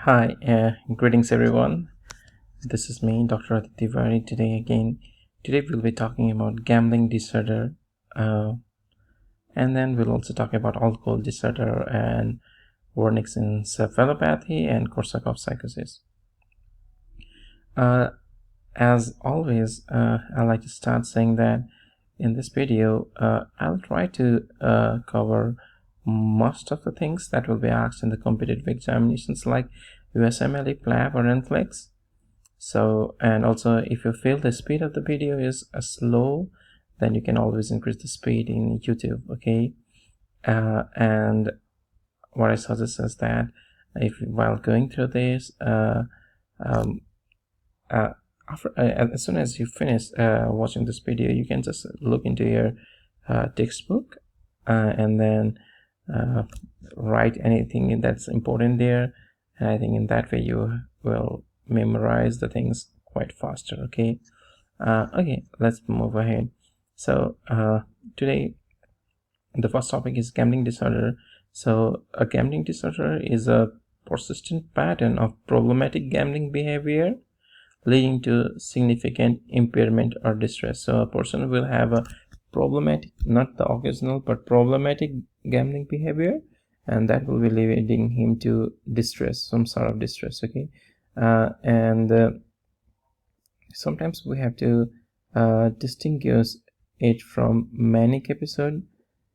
Hi, greetings everyone. This is me, Dr. Aditi Vari, today again. Today we'll be talking about gambling disorder, and then we'll also talk about alcohol disorder and Wernicke's encephalopathy and Korsakoff psychosis. As always, I like to start saying that in this video, I'll try to cover most of the things that will be asked in the competitive examinations like USMLE PLAB or NCLEX. So, and also if you feel the speed of the video is slow, then you can always increase the speed in YouTube, okay? And what I suggest is that if while going through this, as soon as you finish watching this video, you can just look into your textbook and then write anything that's important there, and I think in that way you will memorize the things quite faster. Okay, let's move ahead. So today the first topic is gambling disorder. So a gambling disorder is a persistent pattern of problematic gambling behavior leading to significant impairment or distress. So a person will have a problematic, not the occasional but problematic gambling behavior, and that will be leading him to distress, some sort of distress. Okay, and sometimes we have to distinguish it from manic episode,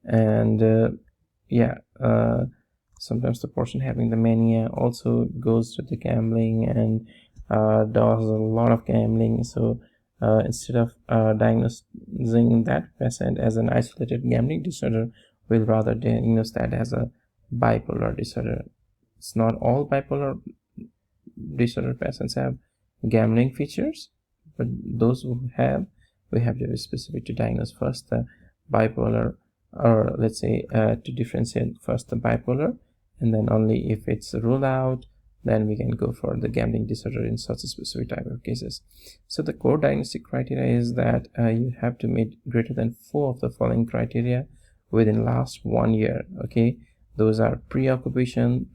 and sometimes the person having the mania also goes to the gambling and does a lot of gambling. So instead of diagnosing that patient as an isolated gambling disorder, we'll rather diagnose that as a bipolar disorder. It's not all bipolar disorder patients have gambling features, but those who have, we have to be specific to diagnose first the bipolar, or let's say to differentiate first the bipolar, and then only if it's ruled out, then we can go for the gambling disorder in such a specific type of cases. So the core diagnostic criteria is that you have to meet greater than 4 of the following criteria within last 1 year. Okay, those are preoccupation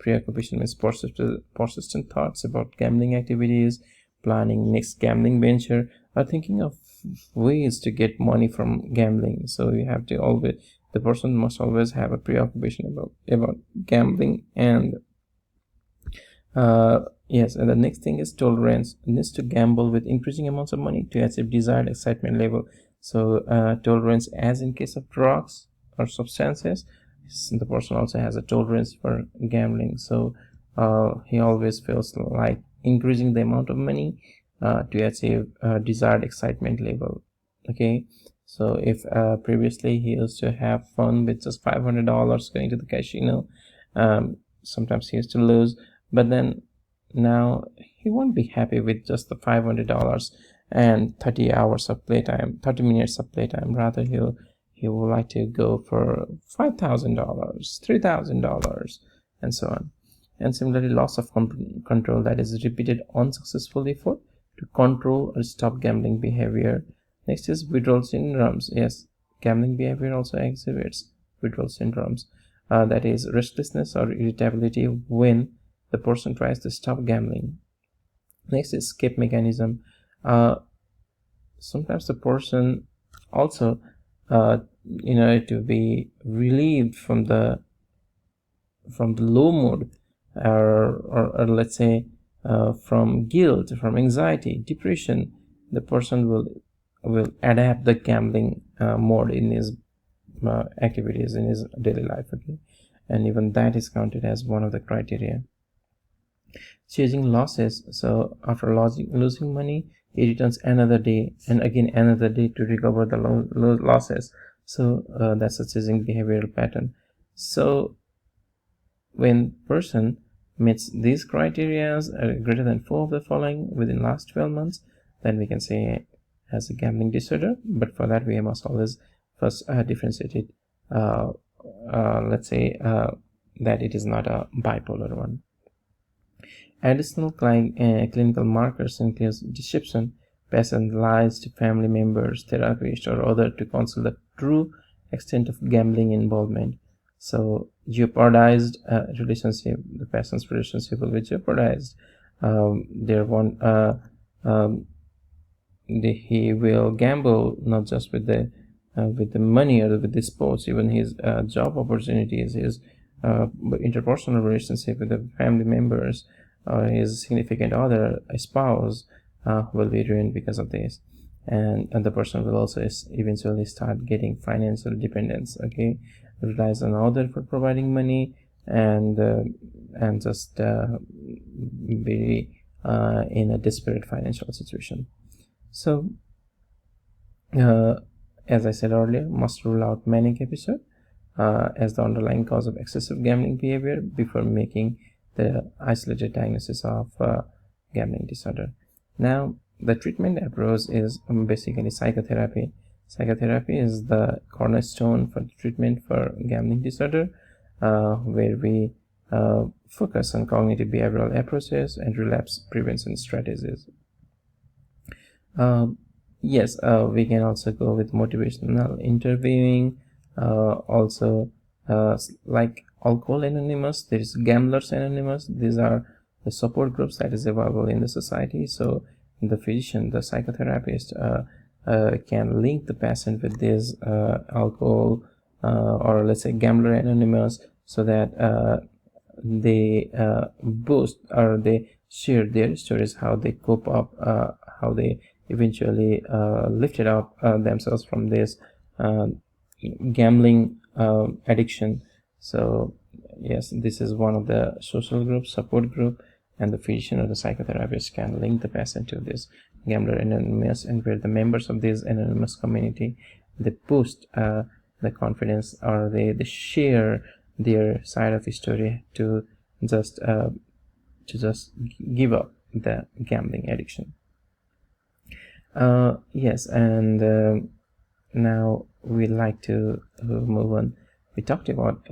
means persistent thoughts about gambling activities, planning next gambling venture, or thinking of ways to get money from gambling. So you have to always, the person must always have a preoccupation about gambling. And yes, and the next thing is tolerance, needs to gamble with increasing amounts of money to achieve desired excitement level. So tolerance, as in case of drugs or substances, the person also has a tolerance for gambling. So he always feels like increasing the amount of money to achieve desired excitement level. Okay, so if previously he used to have fun with just $500 going to the casino, sometimes he used to lose, but then now he won't be happy with just the $500 and 30 hours of playtime, 30 minutes of playtime. Rather he would like to go for $5,000, $3,000, and so on. And similarly, loss of control, that is repeated unsuccessful effort to control or stop gambling behavior. Next is withdrawal syndromes. Yes, gambling behavior also exhibits withdrawal syndromes. That is restlessness or irritability when the person tries to stop gambling. Next is escape mechanism. Sometimes the person also in order to be relieved from the low mood, or let's say from guilt, from anxiety, depression, the person will adapt the gambling mode in his activities in his daily life. Okay, and even that is counted as one of the criteria. Chasing losses. So after losing money, he returns another day and again another day to recover the losses. So that's a chasing behavioral pattern. So when person meets these criteria greater than 4 of the following within last 12 months, then we can say has a gambling disorder. But for that we must always first differentiate it. Let's say that it is not a bipolar one. Additional clinical markers include deception, patient lies to family members, therapists, or other to conceal the true extent of gambling involvement. So jeopardized relationship. The patient's relationship will be jeopardized. He will gamble not just with the money or with the sports, even his job opportunities, his interpersonal relationship with the family members, or his significant other, a spouse, will be ruined because of this. And the person will also eventually start getting financial dependence. Okay, relies on other for providing money, and just be in a desperate financial situation. So as I said earlier, must rule out manic episode as the underlying cause of excessive gambling behavior before making the isolated diagnosis of gambling disorder. Now, the treatment approach is basically psychotherapy. Psychotherapy is the cornerstone for the treatment for gambling disorder, where we focus on cognitive behavioral approaches and relapse prevention strategies. Yes, we can also go with motivational interviewing. Also, like Alcohol Anonymous, there is Gamblers Anonymous. These are the support groups that is available in the society. So the physician, the psychotherapist, can link the patient with this alcohol or let's say Gambler Anonymous, so that they boost or they share their stories, how they cope up, how they eventually lifted up themselves from this gambling addiction. So yes, this is one of the social group, support group, and the physician or the psychotherapist can link the patient to this Gambler Anonymous, and where the members of this anonymous community, they boost the confidence, or they share their side of the story to just give up the gambling addiction. Yes, and now we'd like to move on. We talked about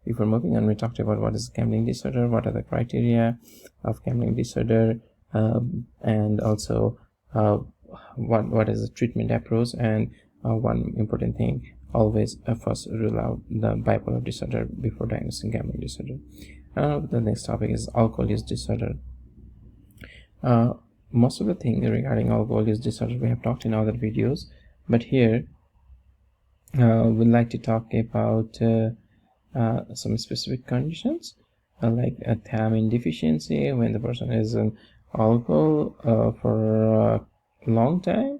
before moving on, we talked about what is gambling disorder, what are the criteria of gambling disorder, and also what is the treatment approach, and one important thing, always first rule out the bipolar disorder before diagnosing gambling disorder. The next topic is alcohol use disorder. Most of the things regarding alcohol use disorder we have talked in other videos, but here we'd like to talk about some specific conditions, like a thiamine deficiency, when the person is on alcohol for a long time.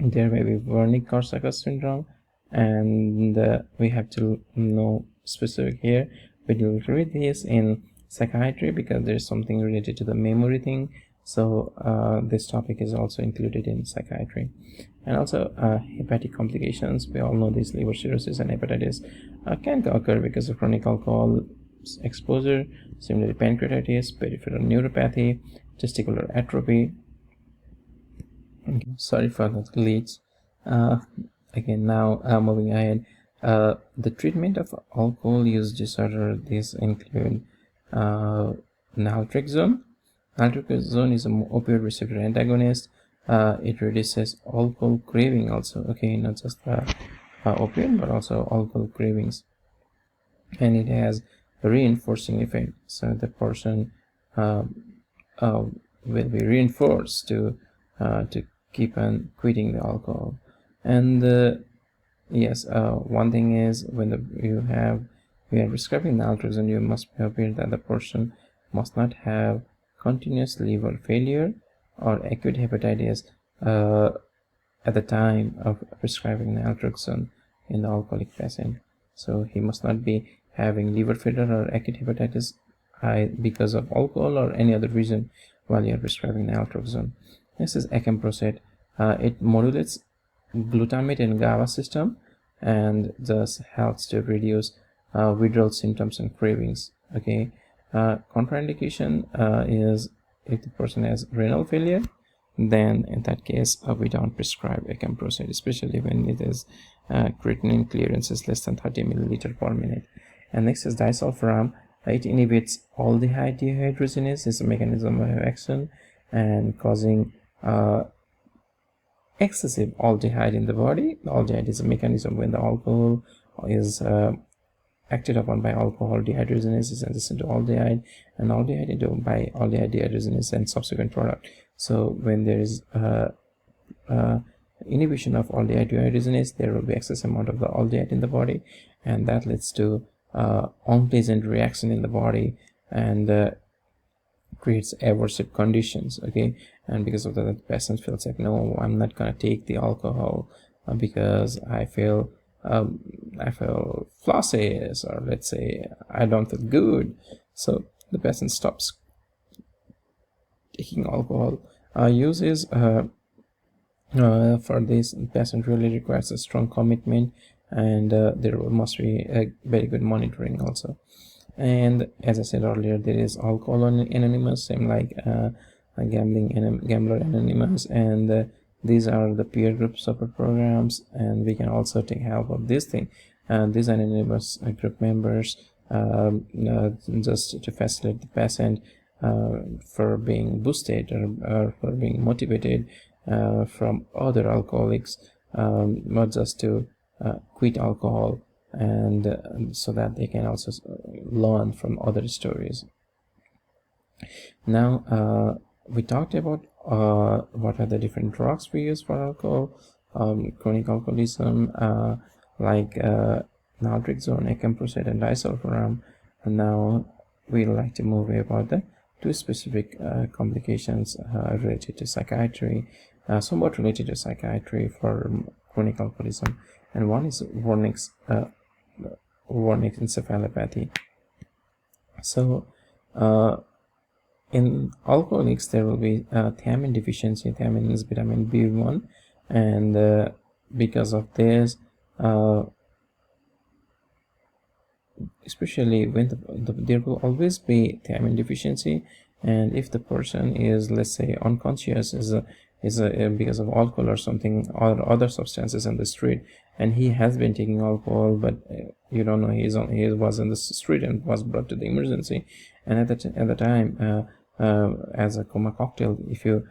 There may be Wernicke-Korsakoff Syndrome, and we have to know specific here. We will read this in Psychiatry because there is something related to the memory thing. So this topic is also included in Psychiatry. And also hepatic complications. We all know this, liver cirrhosis and hepatitis can occur because of chronic alcohol exposure. Similarly, pancreatitis, peripheral neuropathy, testicular atrophy. Okay, sorry for the glitch. Again, now moving ahead, the treatment of alcohol use disorder, these include Naltrexone. Naltrexone is an opioid receptor antagonist. It reduces alcohol craving also. Okay, not just opioid, but also alcohol cravings, and it has a reinforcing effect. So the person will be reinforced to keep on quitting the alcohol. And yes, one thing is, when you are prescribing naltrexone, you must be aware that the person must not have continuous liver failure or acute hepatitis at the time of prescribing naltrexone in the alcoholic patient. So he must not be having liver failure or acute hepatitis because of alcohol or any other reason while you are prescribing naltrexone. This is Acamprosate. It modulates glutamate and GABA system and thus helps to reduce withdrawal symptoms and cravings. Okay, contraindication is if the person has renal failure, then in that case we don't prescribe Acamprosate, especially when it is creatinine clearance is less than 30 milliliter per minute. And next is Disulfiram. It inhibits aldehyde dehydrogenase. It's a mechanism of action and causing excessive aldehyde in the body. Aldehyde is a mechanism when the alcohol is acted upon by alcohol, dehydrogenase is resistant to aldehyde, and aldehyde by aldehyde dehydrogenase and subsequent product. So when there is inhibition of aldehyde dehydrogenase, there will be excess amount of the aldehyde in the body, and that leads to unpleasant reaction in the body and creates aversive conditions. Okay, and because of that, the patient feels like, no, I'm not gonna take the alcohol because I feel nauseous, or let's say I don't feel good. So the patient stops taking alcohol. Uses for this, patient really requires a strong commitment, and there must be a very good monitoring also. And as I said earlier, there is Alcohol Anonymous, same like Gambler Anonymous, and these are the peer group support programs, and we can also take help of this thing. These anonymous group members just to facilitate the patient for being boosted or for being motivated from other alcoholics, not just to quit alcohol, and so that they can also learn from other stories. Now we talked about what are the different drugs we use for alcohol, chronic alcoholism, like Naltrexone, Acamprosate, and Disulfiram. And now we'd like to move about the two specific complications related to psychiatry, somewhat related to psychiatry for chronic alcoholism, and one is Wernicke's encephalopathy. So in alcoholics, there will be thiamine deficiency. Thiamine is vitamin B1, and because of this, especially when there will always be thiamine deficiency, and if the person is, let's say, unconscious, is because of alcohol or something or other substances in the street, and he has been taking alcohol, but you don't know he was in the street and was brought to the emergency, and at the time, as a coma cocktail, if you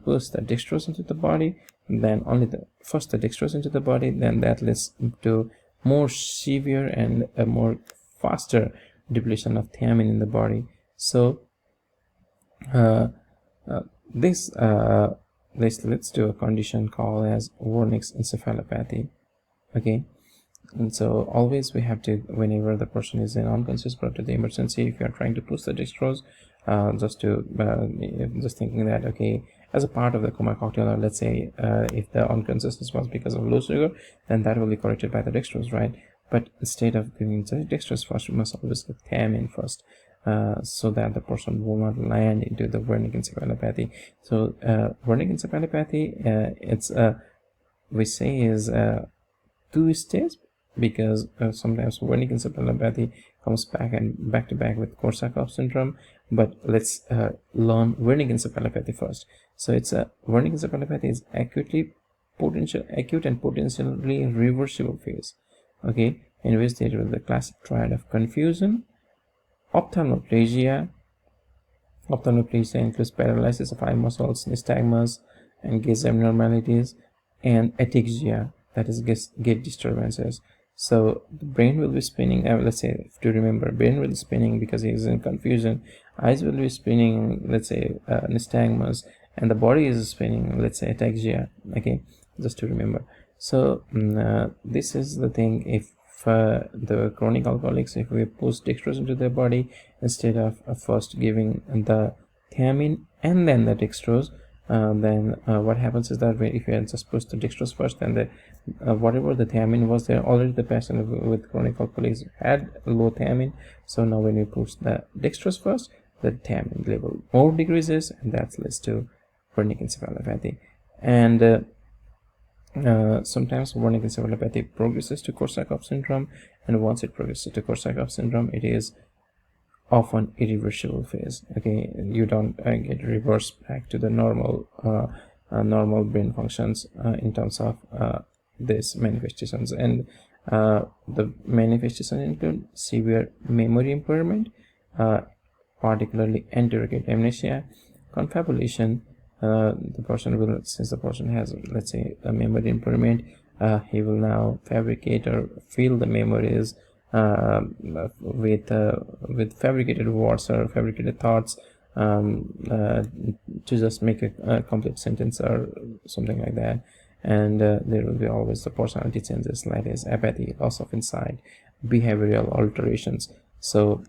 push the dextrose into the body, then only the dextrose into the body, then that leads to more severe and a more faster depletion of thiamine in the body. So this leads to a condition called as Wernicke's encephalopathy. Okay, and so always we have to, whenever the person is in unconscious brought to the emergency, if you are trying to push the dextrose, just thinking that, okay, as a part of the coma cocktail, or let's say if the unconsciousness was because of low sugar, then that will be corrected by the dextrose, right? But instead of giving the dextrose first, we must always give thiamine first, so that the person will not land into the Wernicke encephalopathy. So Wernicke encephalopathy, it's we say is two stages, because sometimes Wernicke encephalopathy comes back to back with Korsakoff syndrome. But let's learn Wernicke encephalopathy first. So it's a Wernicke encephalopathy is acute and potentially reversible phase. Okay, in which there is the classic triad of confusion, ophthalmoplegia. Ophthalmoplegia includes paralysis of eye muscles, nystagmus, and gaze abnormalities, and ataxia, that is gait disturbances. So the brain will be spinning, let's say, to remember, brain will be spinning because he is in confusion, eyes will be spinning, let's say, nystagmus, and the body is spinning, let's say, ataxia. Okay, just to remember. So this is the thing. If the chronic alcoholics, if we push dextrose into their body instead of first giving the thiamine and then the dextrose, then what happens is that if you just push the dextrose first, then the whatever the thiamine was there, already the patient with chronic alcoholism had low thiamine. So now when you push the dextrose first, the thiamine level more decreases, and that leads to Wernicke encephalopathy. And sometimes Wernicke encephalopathy progresses to Korsakoff syndrome, and once it progresses to Korsakoff syndrome, it is often irreversible phase. Okay, you don't get reversed back to the normal brain functions in terms of these manifestations. And the manifestations include severe memory impairment, particularly interrogate amnesia, confabulation. The person will, since the person has, let's say, a memory impairment, he will now fabricate or feel the memories with fabricated words or fabricated thoughts, to just make a complete sentence or something like that. And there will be always the personality changes, like is apathy, loss of insight, behavioral alterations. So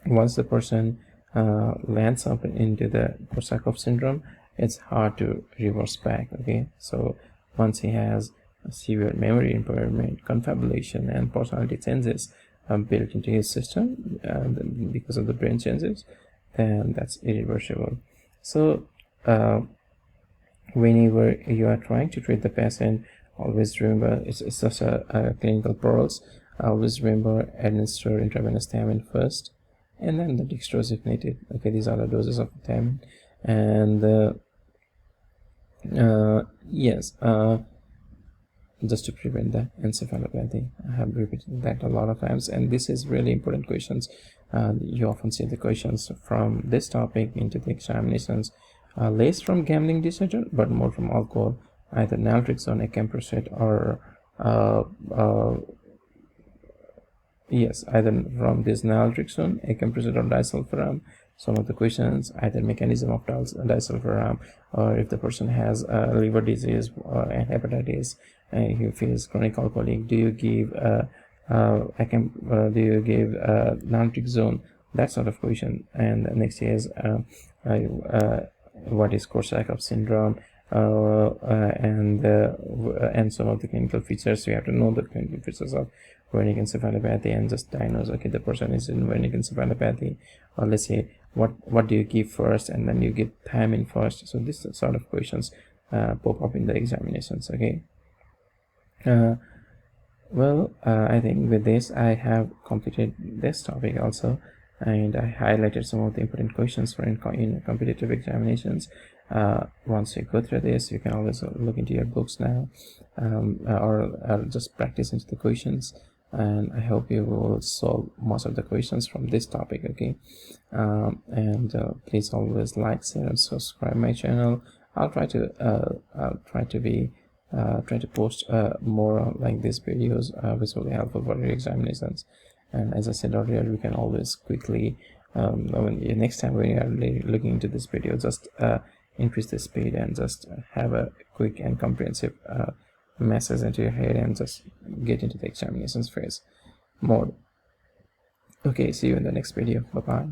once the person lands up into the Korsakoff syndrome, it's hard to reverse back. Okay, so once he has a severe memory impairment, confabulation, and personality changes built into his system because of the brain changes, then that's irreversible. So whenever you are trying to treat the patient, always remember it's just a clinical pearls. Always remember administer intravenous thiamine first, and then the dextrose if needed. Okay, these are the doses of thiamine. And yes, just to prevent the encephalopathy. I have repeated that a lot of times, and this is really important questions. You often see the questions from this topic into the examinations, less from gambling disorder but more from alcohol, either Naltrexone, Acamprosate, or yes, either from this Naltrexone, Acamprosate, or Disulfiram. Some of the questions, either mechanism of Disulfiram, or if the person has liver disease and hepatitis, if he is chronic alcoholic, do you give Naltrexone? That sort of question. And next is what is Korsakoff syndrome, and some of the clinical features. So you have to know the clinical features of Wernicke-encephalopathy and just diagnose, okay, the person is in Wernicke-encephalopathy, or let's say what do you give first, and then you give thiamine first. So this sort of questions pop up in the examinations. Okay, well, I think with this I have completed this topic also, and I highlighted some of the important questions for in competitive examinations. Once you go through this, you can always look into your books now, or just practice into the questions, and I hope you will solve most of the questions from this topic. Okay, and please always like, share, and subscribe my channel. I'll try to post more like these videos, which will be helpful for your examinations. And as I said earlier, you can always quickly, next time when you are looking into this video, just increase the speed and just have a quick and comprehensive message into your head, and just get into the examinations phase mode. Okay, see you in the next video. Bye bye.